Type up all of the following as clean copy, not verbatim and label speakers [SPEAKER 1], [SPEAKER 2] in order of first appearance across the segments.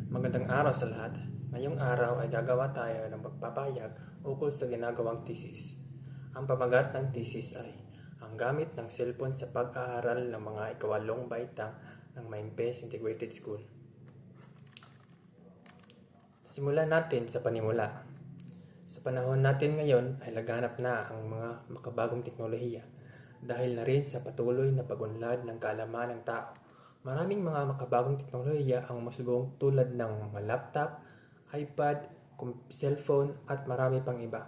[SPEAKER 1] Magandang araw sa lahat. Ngayong araw ay gagawa tayo ng pagpapahayag ukol sa ginagawang thesis. Ang pamagat ng thesis ay ang gamit ng cellphone sa pag-aaral ng mga ikawalong baitang ng Maimpes Integrated School. Simulan natin sa panimula. Sa panahon natin ngayon ay laganap na ang mga makabagong teknolohiya dahil na rin sa patuloy na pag-unlad ng kaalaman ng tao. Maraming mga makabagong teknolohiya ang umusbong tulad ng mga laptop, iPad, cellphone at marami pang iba.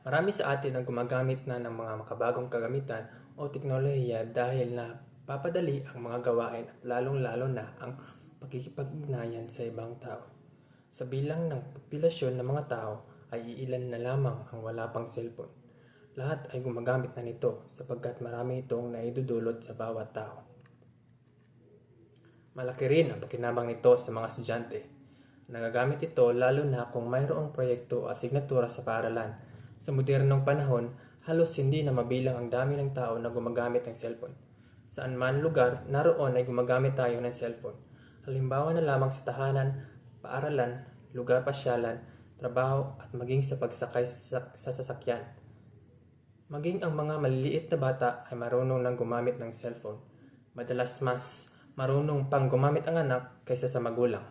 [SPEAKER 1] Marami sa atin ang gumagamit na ng mga makabagong kagamitan o teknolohiya dahil na papadali ang mga gawain at lalong-lalo na ang pakikipag-ugnayan sa ibang tao. Sa bilang ng populasyon ng mga tao ay iilan na lamang ang wala pang cellphone. Lahat ay gumagamit na nito sapagkat marami itong naidudulot sa bawat tao. Malaki rin ang pakinabang nito sa mga estudyante. Nagagamit ito lalo na kung mayroong proyekto o asignatura sa paaralan. Sa modernong panahon, halos hindi na mabilang ang dami ng tao na gumagamit ng cellphone. Saan man lugar, naroon ay gumagamit tayo ng cellphone. Halimbawa na lamang sa tahanan, paaralan, lugar pasyalan, trabaho at maging sa pagsakay sa sasakyan. Maging ang mga maliliit na bata ay marunong nang gumamit ng cellphone. Madalas mas marunong pang gumamit ang anak kaysa sa magulang.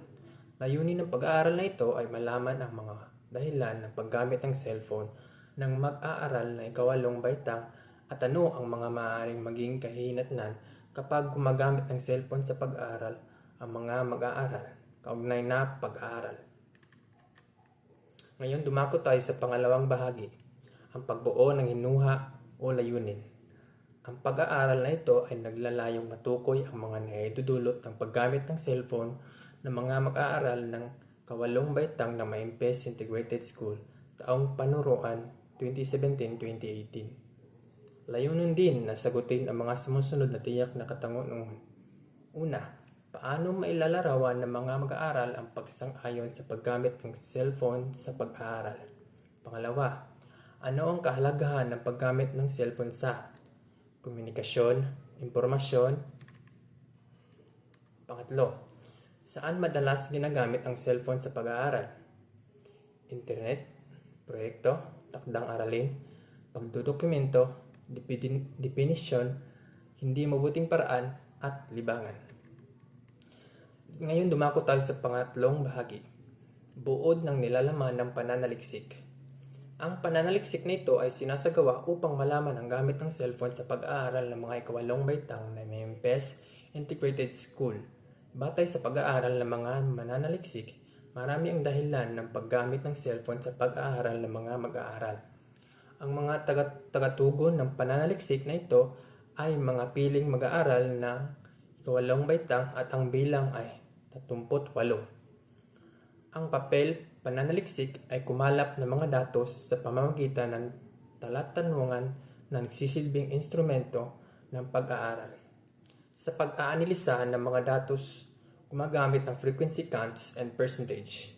[SPEAKER 1] Layunin ng pag-aaral na ito ay malaman ang mga dahilan ng paggamit ng cellphone ng mag-aaral na ikawalong baitang at ano ang mga maaaring maging kahinatnan kapag gumagamit ng cellphone sa pag-aaral ang mga mag-aaral. Kaugnay na pag-aaral. Ngayon dumako tayo sa pangalawang bahagi, ang pagbuo ng hinuha o layunin. Ang pag-aaral na ito ay naglalayong matukoy ang mga naidudulot ng paggamit ng cellphone ng mga mag-aaral ng kawalong baitang ng Maimpes Integrated School taong panuruan 2017-2018. Layunin din na sagutin ang mga sumusunod na tiyak na katanungan. Una, paano mailalarawan ng mga mag-aaral ang pagsang-ayon sa paggamit ng cellphone sa pag-aaral? Pangalawa, ano ang kahalagahan ng paggamit ng cellphone sa komunikasyon, impormasyon? Pangatlo, saan madalas ginagamit ang cellphone sa pag-aaral? Internet, proyekto, takdang aralin, pagdodokumento, definisyon, hindi mabuting paraan, at libangan. Ngayon dumako tayo sa pangatlong bahagi, buod ng nilalaman ng pananaliksik. Ang pananaliksik na ito ay sinasagawa upang malaman ang gamit ng cellphone sa pag-aaral ng mga ikawalong baitang ng Maimpes Integrated School. Batay sa pag-aaral ng mga mananaliksik, marami ang dahilan ng paggamit ng cellphone sa pag-aaral ng mga mag-aaral. Ang mga tagatugon ng pananaliksik na ito ay mga piling mag-aaral na ikawalong baitang at ang bilang ay 38. Ang papel pananaliksik ay kumalap ng mga datos sa pamamagitan ng talatanungan na nagsisilbing instrumento ng pag-aaral. Sa pag-aanalisa ng mga datos, gumagamit ng frequency counts and percentage,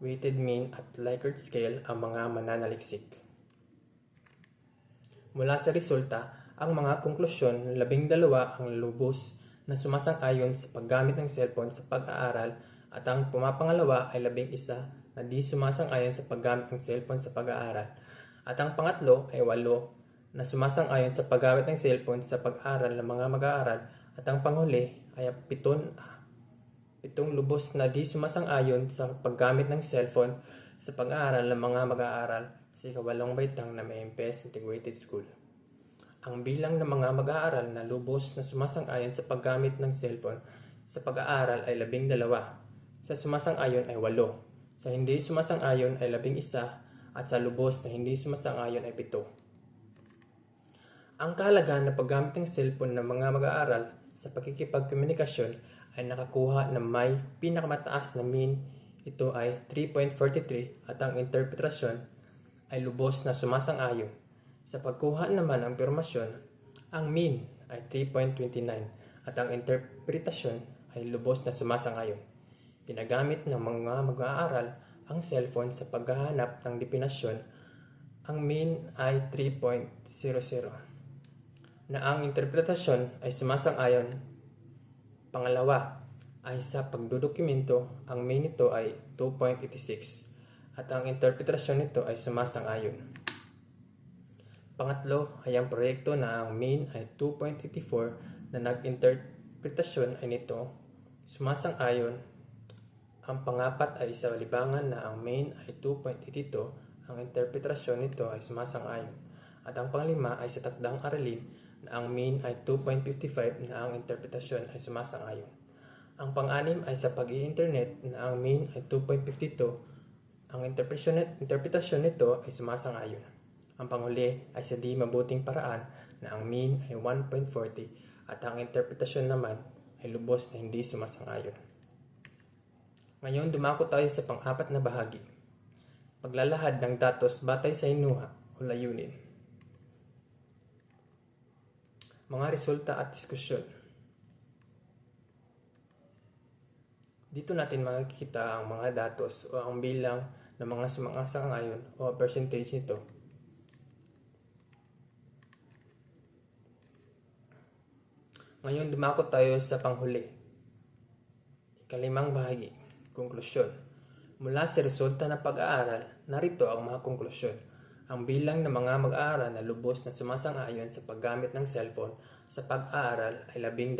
[SPEAKER 1] weighted mean at Likert scale ang mga mananaliksik. Mula sa resulta, ang mga konklusyon, 12 ang lubos na sumasang-ayon sa paggamit ng cellphone sa pag-aaral at ang pumapangalawa ay 11 na di sumasang-ayon sa paggamit ng cellphone sa pag-aaral at ang pangatlo ay 8 na sumasang-ayon sa paggamit ng cellphone sa pag-aaral ng mga mag-aaral at ang panghuli ay 7 lubos na di sumasang-ayon sa paggamit ng cellphone sa pag-aaral ng mga mag-aaral sa ikawalong baitang na Maimpes Integrated School. Ang bilang ng mga mag-aaral na lubos na sumasang-ayon sa paggamit ng cellphone sa pag-aaral ay 12. Sa sumasang-ayon ay 8. Sa hindi sumasang-ayon ay 11 at sa lubos na hindi sumasang-ayon ay 7. Ang kahalagahan ng paggamit ng cellphone ng mga mag-aaral sa pakikipagkomunikasyon ay nakakuha ng may pinakamataas na mean. Ito ay 3.43 at ang interpretasyon ay lubos na sumasang-ayon. Sa pagkuha naman ng impormasyon, ang mean ay 3.29 at ang interpretasyon ay lubos na sumasang-ayon. Ginagamit ng mga mag-aaral ang cellphone sa paghahanap ng definasyon. Ang mean ay 3.00 na ang interpretasyon ay sumasang-ayon. Pangalawa, ay sa pagdodokumento, ang mean nito ay 2.86 at ang interpretasyon nito ay sumasang-ayon. Pangatlo ay ang proyekto na ang mean ay 2.84 na nag-interpretasyon ay nito sumasang-ayon. Ang pangapat ay sa libangan na ang mean ay 2.82, ang interpretasyon nito ay sumasang-ayon. At ang panglima ay sa takdang aralin na ang mean ay 2.55 na ang interpretasyon ay sumasang-ayon. Ang pang-anim ay sa pag-i-internet na ang mean ay 2.52, ang interpretasyon nito ay sumasang-ayon. Ang panghuli ay sa di mabuting paraan na ang mean ay 1.40 at ang interpretasyon naman ay lubos na hindi sumasang-ayon. Ngayon dumako tayo sa pang-apat na bahagi. Paglalahad ng datos batay sa inuha o layunin. Mga resulta at diskusyon. Dito natin makikita ang mga datos o ang bilang ng mga sumasang-ayon o percentage nito. Ngayon dumako tayo sa panghuli. Ikalimang bahagi. Konklusyon. Mula sa resulta ng pag-aaral, narito ang mga konklusyon. Ang bilang ng mga mag-aaral na lubos na sumasang-ayon sa paggamit ng cellphone sa pag-aaral ay 12.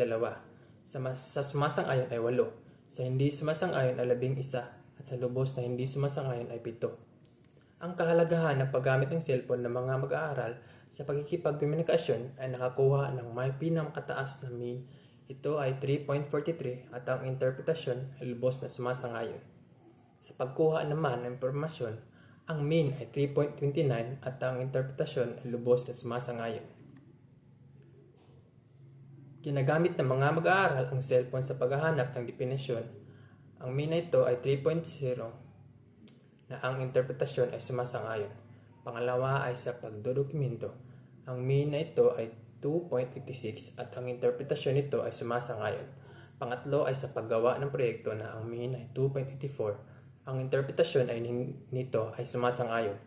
[SPEAKER 1] Sa sumasang-ayon ay 8. Sa hindi sumasang-ayon ay 11. At sa lubos na hindi sumasang-ayon ay 7. Ang kahalagahan ng paggamit ng cellphone ng mga mag-aaral sa pagkikipagkomunikasyon ay nakakuha ng may pinakataas na mean. Ito ay 3.43 at ang interpretasyon ay lubos na sumasang-ayon. Sa pagkuha naman ng impormasyon, ang mean ay 3.29 at ang interpretasyon ay lubos na sumasang-ayon. Ginagamit ng mga mag-aaral ang cellphone sa paghahanap ng definisyon. Ang mean na ito ay 3.0 na ang interpretasyon ay sumasang-ayon. Pangalawa ay sa pagdodokumento. Ang mean na ito ay 2.86 at ang interpretasyon nito ay sumasang-ayon. Pangatlo ay sa paggawa ng proyekto na ang mean ay 2.84. Ang interpretasyon ay nito ay sumasang-ayon.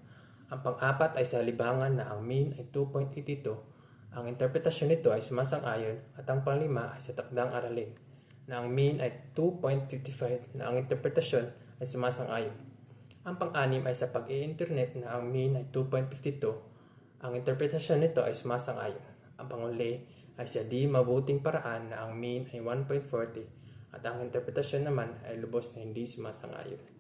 [SPEAKER 1] Ang pang-apat ay sa libangan na ang mean ay 2.82. Ang interpretasyon nito ay sumasang-ayon at ang panglima ay sa takdang aralin na ang mean ay 2.55 na ang interpretasyon ay sumasang-ayon. Ang pang-anim ay sa pag-i-internet na ang mean ay 2.52. Ang interpretasyon nito ay sumasang-ayon. Ang panghuli ay sa di mabuting paraan na ang mean ay 1.40 at ang interpretasyon naman ay lubos na hindi sumasang-ayon.